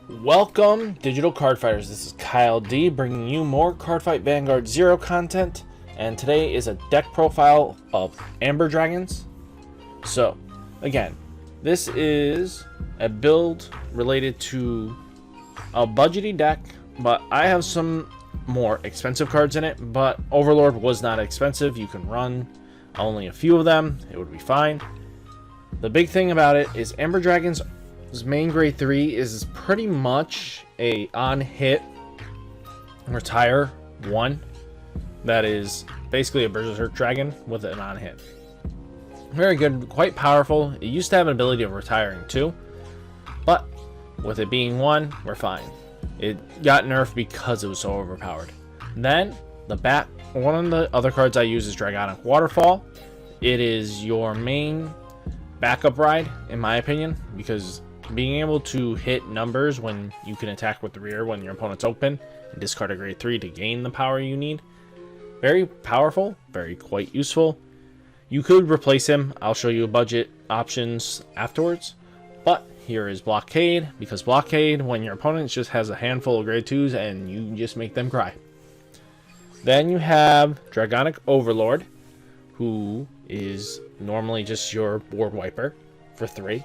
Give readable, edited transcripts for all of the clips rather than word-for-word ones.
Welcome, digital card fighters. This is Kyle D, bringing you more Cardfight Vanguard Zero content, and today is a deck profile of Amber Dragons. So, again, this is a build related to a budgety deck, but I have some more expensive cards in it, but Overlord was not expensive. You can run only a few of them, it would be fine. The big thing about it is Amber Dragons' main grade 3 is pretty much a on-hit retire 1 that is basically a Berserk Dragon with an on-hit. Very good, quite powerful. It used to have an ability of retiring 2, but with it being 1, we're fine. It got nerfed because it was so overpowered. Then, one of the other cards I use is Dragonic Waterfall. It is your main backup ride, in my opinion, because being able to hit numbers when you can attack with the rear when your opponent's open and discard a grade 3 to gain the power you need. Very powerful, very quite useful. You could replace him. I'll show you budget options afterwards. But here is Blockade, because Blockade, when your opponent just has a handful of grade 2s and you just make them cry. Then you have Dragonic Overlord, who is normally just your board wiper for 3.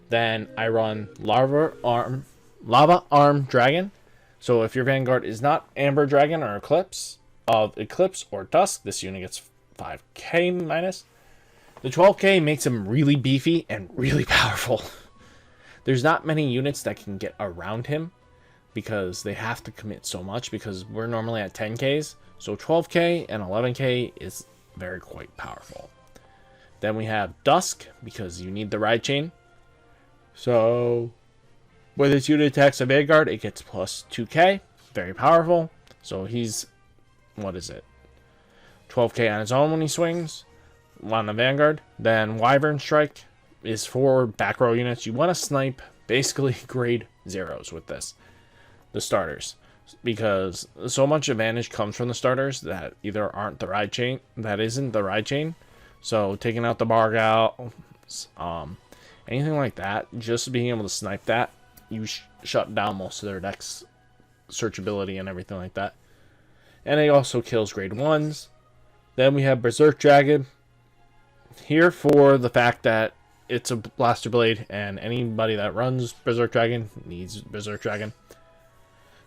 Then I run Lava Arm Dragon. So if your Vanguard is not Amber Dragon or Eclipse or Dusk, this unit gets 5k minus. The 12k makes him really beefy and really powerful. There's not many units that can get around him because they have to commit so much, because we're normally at 10ks. So 12k and 11k is very quite powerful. Then we have Dusk, because you need the ride chain. So when this unit attacks a Vanguard, it gets plus 2k. Very powerful. So he's, what is it? 12k on his own when he swings on the Vanguard. Then Wyvern Strike is for back row units. You want to snipe basically grade 0s with this. The starters. Because so much advantage comes from the starters that either aren't the ride chain, that isn't the ride chain. So taking out the Bargal, anything like that, just being able to snipe that, you shut down most of their deck's searchability and everything like that. And it also kills grade 1s. Then we have Berserk Dragon. Here for the fact that it's a blaster blade, and anybody that runs Berserk Dragon needs Berserk Dragon.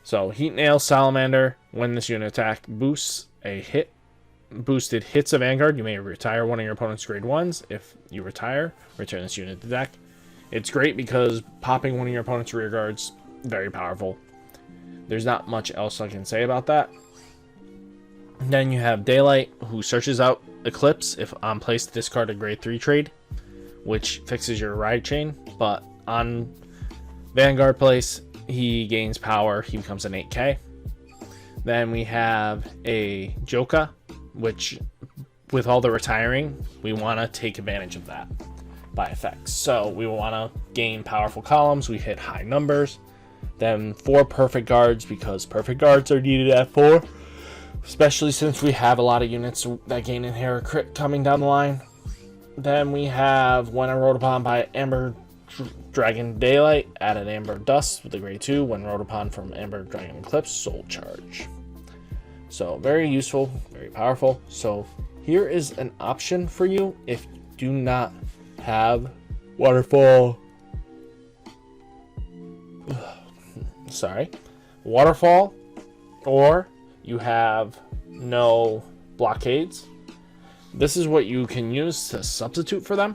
So Heat Nail Salamander, when this unit attack boosts boosted hits a Vanguard, you may retire one of your opponent's grade 1s. If you retire, return this unit to the deck. It's great because popping one of your opponent's rear guards, very powerful. There's not much else I can say about that. Then you have Daylight, who searches out Eclipse if on place to discard a grade 3 trade, which fixes your ride chain. But on Vanguard place, he gains power. He becomes an 8k. Then we have a Joka, which with all the retiring, we want to take advantage of that by effects. So we want to gain powerful columns. We hit high numbers. Then 4 perfect guards, because perfect guards are needed at 4, especially since we have a lot of units that gain inherent crit coming down the line. Then we have when rode upon by Amber Dragon Daylight, added Amber Dust with a grade 2 when rode upon from Amber Dragon Eclipse, Soul Charge. So very useful, very powerful. So here is an option for you if you do not have Waterfall. Waterfall, or you have no blockades. This is what you can use to substitute for them.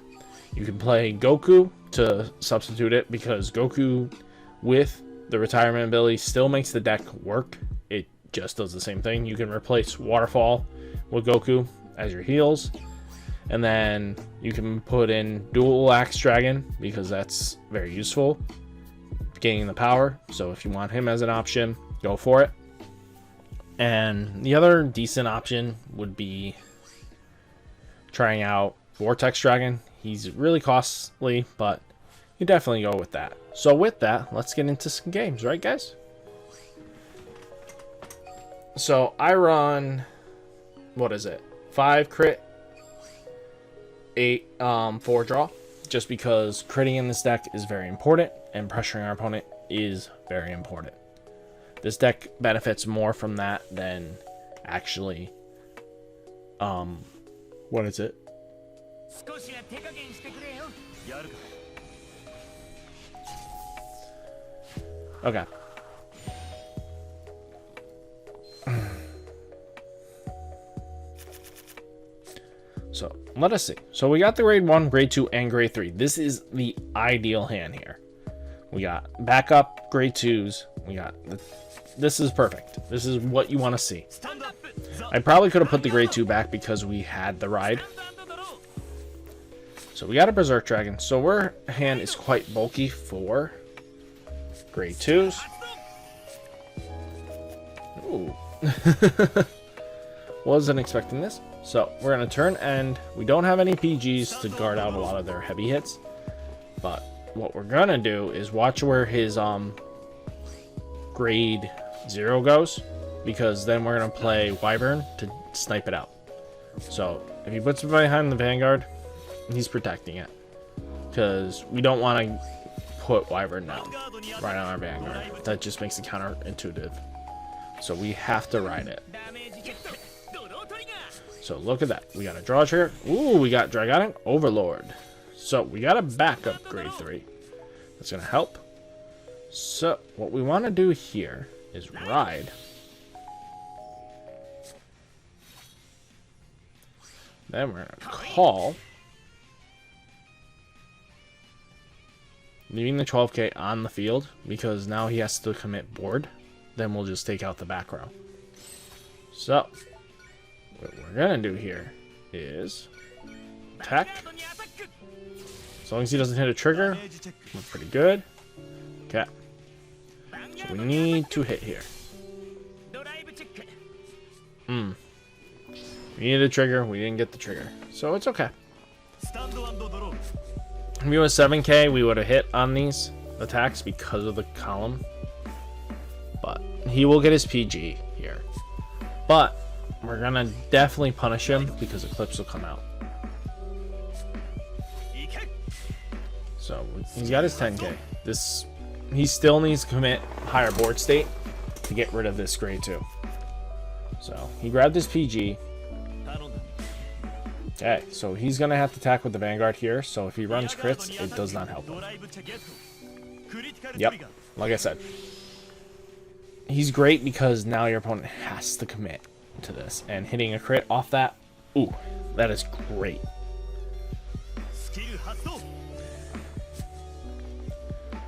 You can play Goku to substitute it, because Goku with the retirement ability still makes the deck work. It just does the same thing. You can replace Waterfall with Goku as your heals, and then you can put in Dual Axe Dragon, because that's very useful, gaining the power. So if you want him as an option, go for it. And the other decent option would be trying out Vortex Dragon. He's really costly, but you definitely go with that. So with that, let's get into some games, right guys? So I run, what is it? 5 crit, 8 4 draw. just because critting in this deck is very important and pressuring our opponent is very important. This deck benefits more from that than actually, what is it? Okay. So, let us see. So, we got the grade 1, grade 2, and grade 3. This is the ideal hand here. We got backup, grade 2s. We got... This is perfect. This is what you want to see. I probably could have put the grade 2 back because we had the ride. So, we got a Berserk Dragon. So, our hand is quite bulky for grade 2s. Ooh. Wasn't expecting this. So, we're going to turn end. We don't have any PGs to guard out a lot of their heavy hits. But what we're going to do is watch where his grade 0 goes. Because then we're going to play Wyvern to snipe it out. So, if he puts it behind the Vanguard, he's protecting it. Because we don't want to put Wyvern down right on our Vanguard. That just makes it counterintuitive. So, we have to ride it. So look at that. We got a draw trigger. Ooh, we got Dragonic Overlord. So we got a backup grade 3. That's going to help. So what we want to do here is ride. Then we're going to call. Leaving the 12k on the field because now he has to commit board. Then we'll just take out the back row. So what we're gonna do here is attack. As long as he doesn't hit a trigger, we're pretty good. Okay. So we need to hit here. We needed a trigger, we didn't get the trigger. So it's okay. If we was 7k, we would have hit on these attacks because of the column. But he will get his PG here. But we're gonna definitely punish him because Eclipse will come out. So he's got his 10k. He still needs to commit higher board state to get rid of this grade 2. So he grabbed his PG. Okay, so he's gonna have to attack with the Vanguard here. So if he runs crits, it does not help him. Yep, like I said, he's great because now your opponent has to commit to this, and hitting a crit off that, ooh, that is great.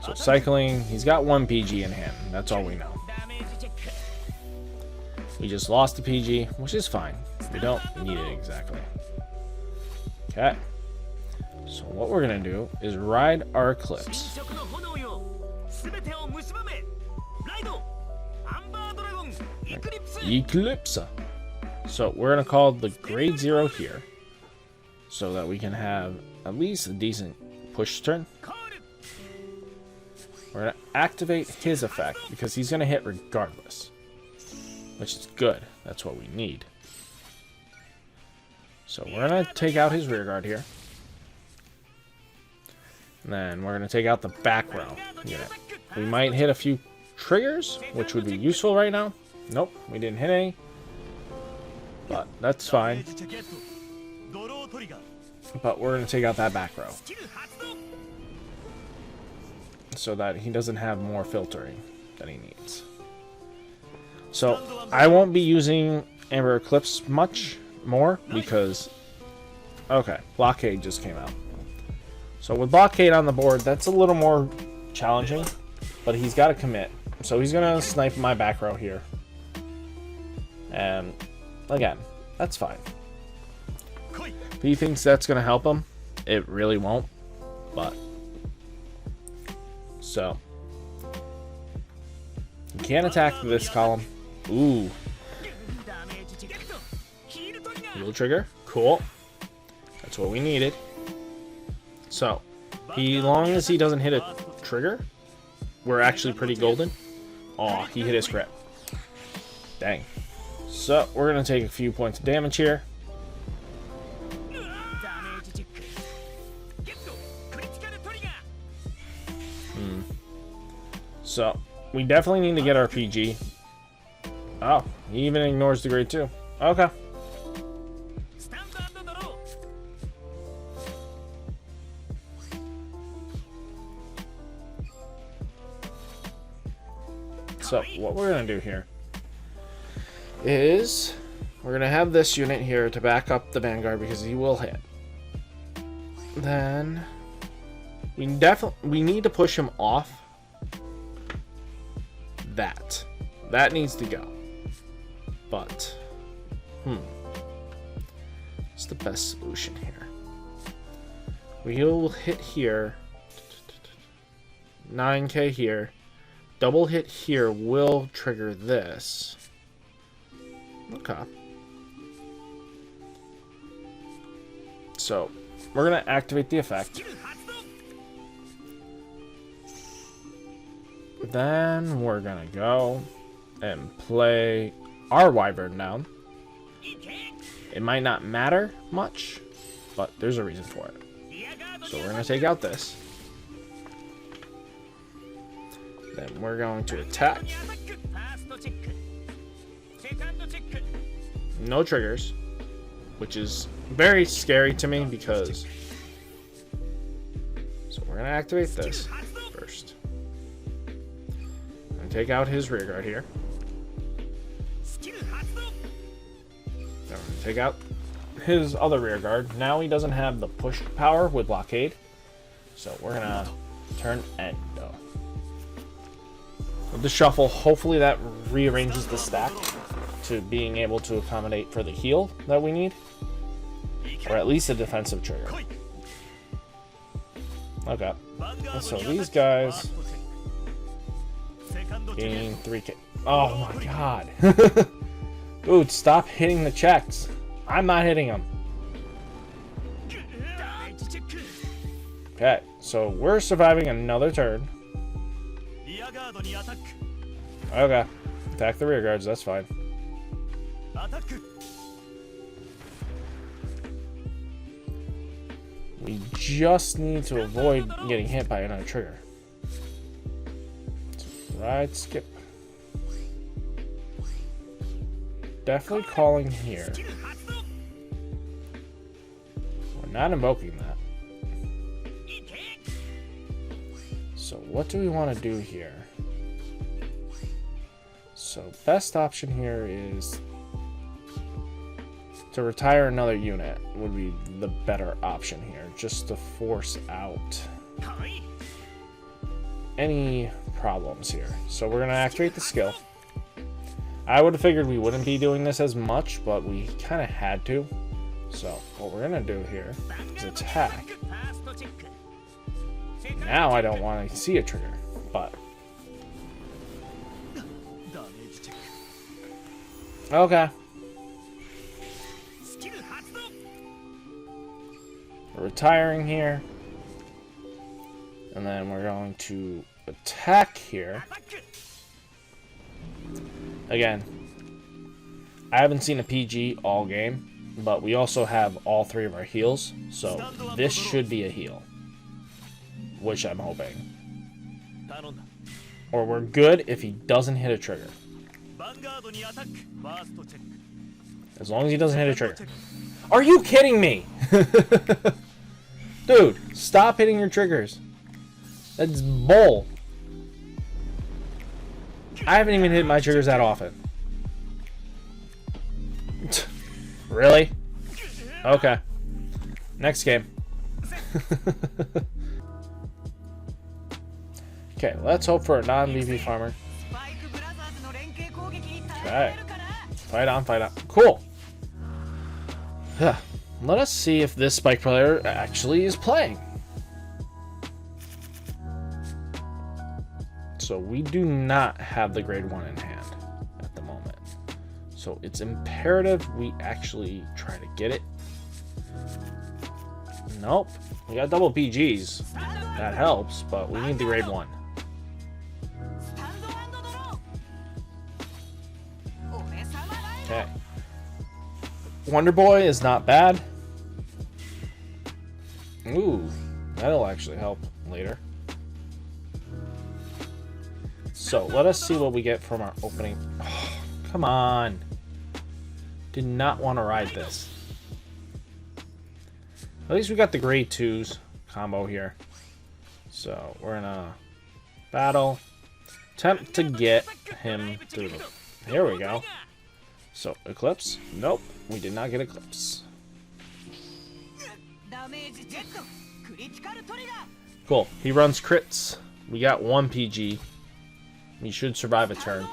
So cycling, he's got 1 PG in hand. That's all we know. We just lost the PG, which is fine. We don't need it exactly. Okay. So what we're gonna do is ride our Eclipse. Eclipse. So we're gonna call the grade 0 here, so that we can have at least a decent push turn. We're gonna activate his effect because he's gonna hit regardless, which is good. That's what we need. So we're gonna take out his rear guard here, and then we're gonna take out the back row unit. We might hit a few triggers, which would be useful right now. Nope, we didn't hit any. But that's fine. But we're going to take out that back row, so that he doesn't have more filtering than he needs. So I won't be using Amber Eclipse much more because... Okay, Blockade just came out. So with Blockade on the board, that's a little more challenging. But he's got to commit. So he's going to snipe my back row here. And again, that's fine. If he thinks that's going to help him, it really won't. But so he can't attack this column. Ooh. Heal trigger. Cool. That's what we needed. So, as long as he doesn't hit a trigger, we're actually pretty golden. Aw, he hit his crit. Dang. So, we're going to take a few points of damage here. So, we definitely need to get our PG. Oh, he even ignores the grade 2. Okay. So, what we're going to do here is we're going to have this unit here to back up the Vanguard because he will hit. Then we need to push him off that. That needs to go. But what's the best solution here? We'll hit here. 9k here. Double hit here will trigger this. Okay. So, we're going to activate the effect. Then we're going to go and play our Wyvern down. It might not matter much, but there's a reason for it. So we're going to take out this. Then we're going to attack. No triggers, which is very scary to me because... So we're going to activate this first. And take out his rear guard here. Then we're going to take out his other rear guard. Now he doesn't have the push power with blockade. So we're going to turn Endo. With the shuffle, hopefully that rearranges the stack to being able to accommodate for the heal that we need. Or at least a defensive trigger. Okay. So these guys gain 3k. Oh my god. Dude, stop hitting the checks. I'm not hitting them. Okay, so we're surviving another turn. Okay. Attack the rear guards, that's fine. We just need to avoid getting hit by another trigger. Right, skip. Definitely calling here. We're not invoking that. So what do we want to do here? So best option here is to retire another unit would be the better option here, just to force out any problems here. So we're going to activate the skill. I would have figured we wouldn't be doing this as much, but we kind of had to. So what we're going to do here is attack. Now I don't want to see a trigger, but... Okay. We're retiring here. And then we're going to attack here. Again, I haven't seen a PG all game, but we also have all 3 of our heals, so this should be a heal. Which I'm hoping. Or we're good if he doesn't hit a trigger. As long as he doesn't hit a trigger. Are you kidding me? Dude, stop hitting your triggers. That's bull. I haven't even hit my triggers that often. Really? Okay. Next game. Okay, let's hope for a non-VP farmer. Okay. Fight on, fight on. Cool. Let us see if this Spike player actually is playing. So we do not have the grade 1 in hand at the moment. So it's imperative we actually try to get it. Nope. We got double PGs. That helps, but we need the grade 1. Okay. Wonder Boy is not bad. Ooh, that'll actually help later. So let us see what we get from our opening. Oh, come on. Did not want to ride this. At least we got the grade 2s combo here. So we're in a battle. Attempt to get him through the... Here we go. So, Eclipse? Nope, we did not get Eclipse. Cool, he runs crits. We got 1 PG. We should survive a turn.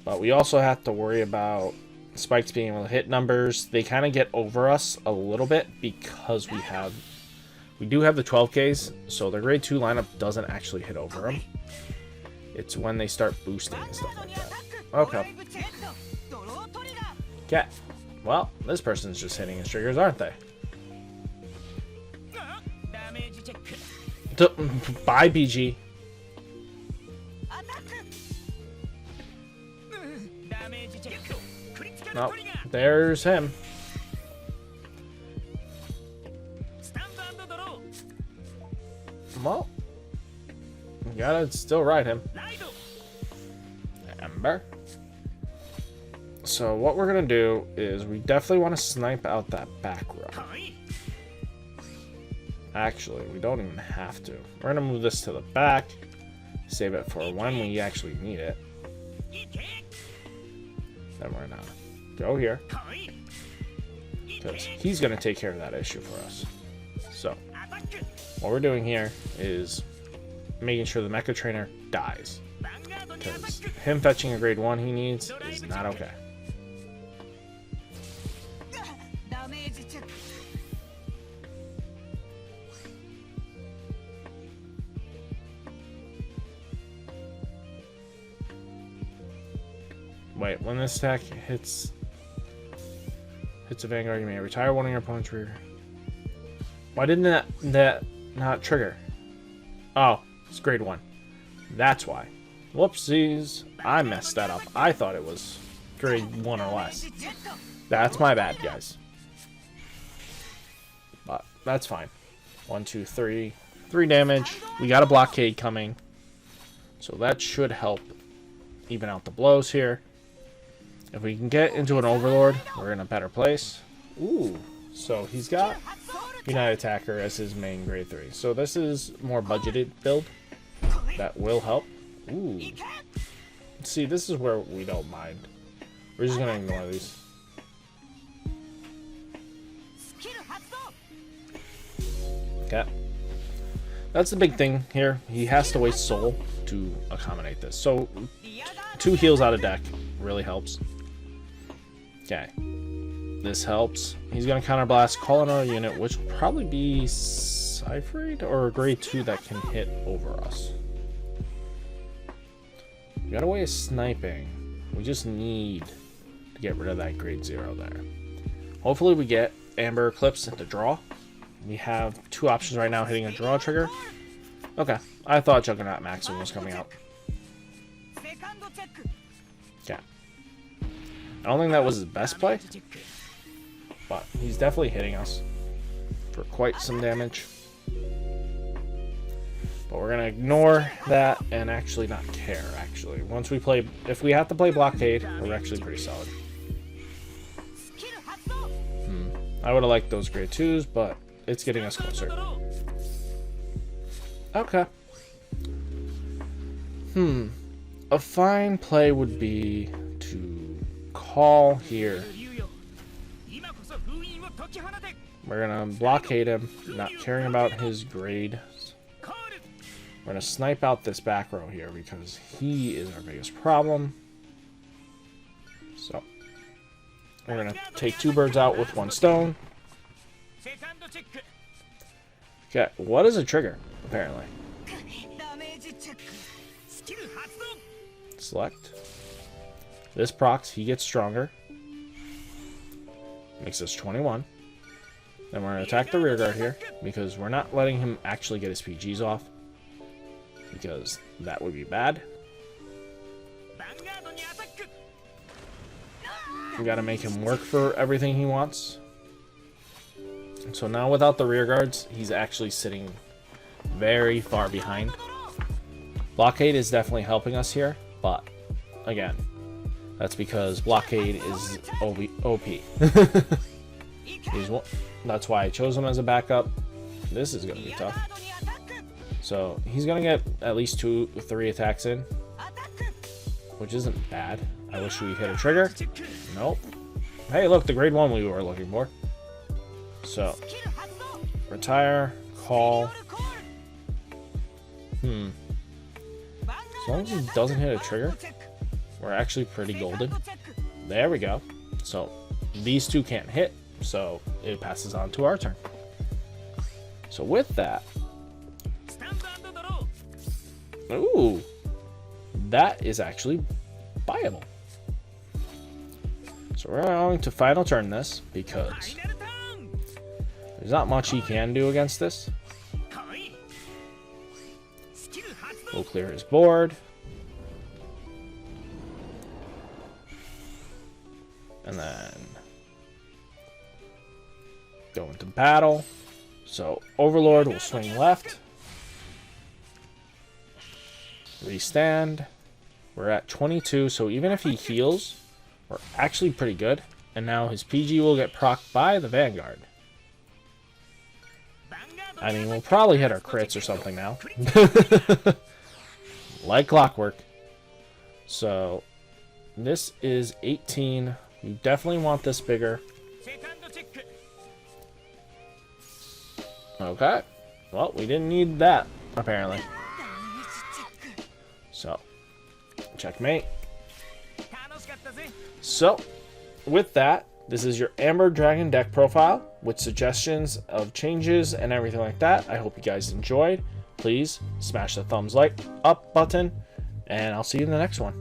But we also have to worry about spikes being able to hit numbers. They kind of get over us a little bit because we do have the 12Ks, so the grade 2 lineup doesn't actually hit over them. It's when they start boosting and stuff like that. Okay. Okay. Well, this person's just hitting his triggers, aren't they? Bye, BG. Nope. There's him. Well, we gotta still ride him. Ember. So what we're gonna do is we definitely want to snipe out that back row. Actually, we don't even have to. We're gonna move this to the back, save it for when we actually need it. Then we're gonna go here, because he's gonna take care of that issue for us. So what we're doing here is making sure the Mecha Trainer dies, because him fetching a grade 1 he needs is not okay. Wait, when this attack hits a Vanguard, you may retire one of your opponent's rear. Why didn't that not trigger? Oh, it's grade 1. That's why. Whoopsies. I messed that up. I thought it was grade 1 or less. That's my bad, guys. But that's fine. 1, 2, 3. 3 damage. We got a blockade coming. So that should help even out the blows here. If we can get into an Overlord, we're in a better place. Ooh. So he's got United Attacker as his main grade 3. So this is more budgeted build. That will help. Ooh. See, this is where we don't mind. We're just gonna ignore these. Okay. That's the big thing here. He has to waste soul to accommodate this. So 2 heals out of deck really helps. Okay. This helps. He's going to counterblast, call another unit, which will probably be Cyphered or a grade 2 that can hit over us. We got a way of sniping. We just need to get rid of that grade 0 there. Hopefully we get Amber Eclipse into draw. We have 2 options right now, hitting a draw trigger. Okay. I thought Juggernaut Maximum was coming out. Okay. I don't think that was his best play, but he's definitely hitting us for quite some damage. But we're gonna ignore that and actually not care. Actually, once we play, if we have to play blockade, we're actually pretty solid. I would have liked those grade 2s, but it's getting us closer. Okay. A fine play would be to call here. We're gonna blockade him, not caring about his grade. We're gonna snipe out this back row here because he is our biggest problem. So we're gonna take 2 birds out with 1 stone. Okay, what is a trigger? Apparently. Select. This procs, he gets stronger. Makes us 21. Then we're going to attack the rear guard here, because we're not letting him actually get his PGs off, because that would be bad. We got to make him work for everything he wants. So now without the rear guards, he's actually sitting very far behind. Blockade is definitely helping us here, but again, that's because Blockade is OP. That's why I chose him as a backup. This is going to be tough. So he's going to get at least 2-3 attacks in, which isn't bad. I wish we hit a trigger. Nope. Hey, look, the grade 1 we were looking for. So, retire, call. As long as he doesn't hit a trigger, we're actually pretty golden. There we go. So, these two can't hit, so it passes on to our turn. So with that, ooh, that is actually viable. So we're going to final turn this because there's not much he can do against this. We'll clear his board. And then go into battle. So Overlord will swing left. Restand. We're at 22, so even if he heals, we're actually pretty good. And now his PG will get procced by the Vanguard. I mean, we'll probably hit our crits or something now. Like clockwork. So, this is 18. We definitely want this bigger. Okay. Well, we didn't need that, apparently. So, checkmate. So, with that, this is your Amber Dragon deck profile with suggestions of changes and everything like that. I hope you guys enjoyed. Please smash the thumbs up button, and I'll see you in the next one.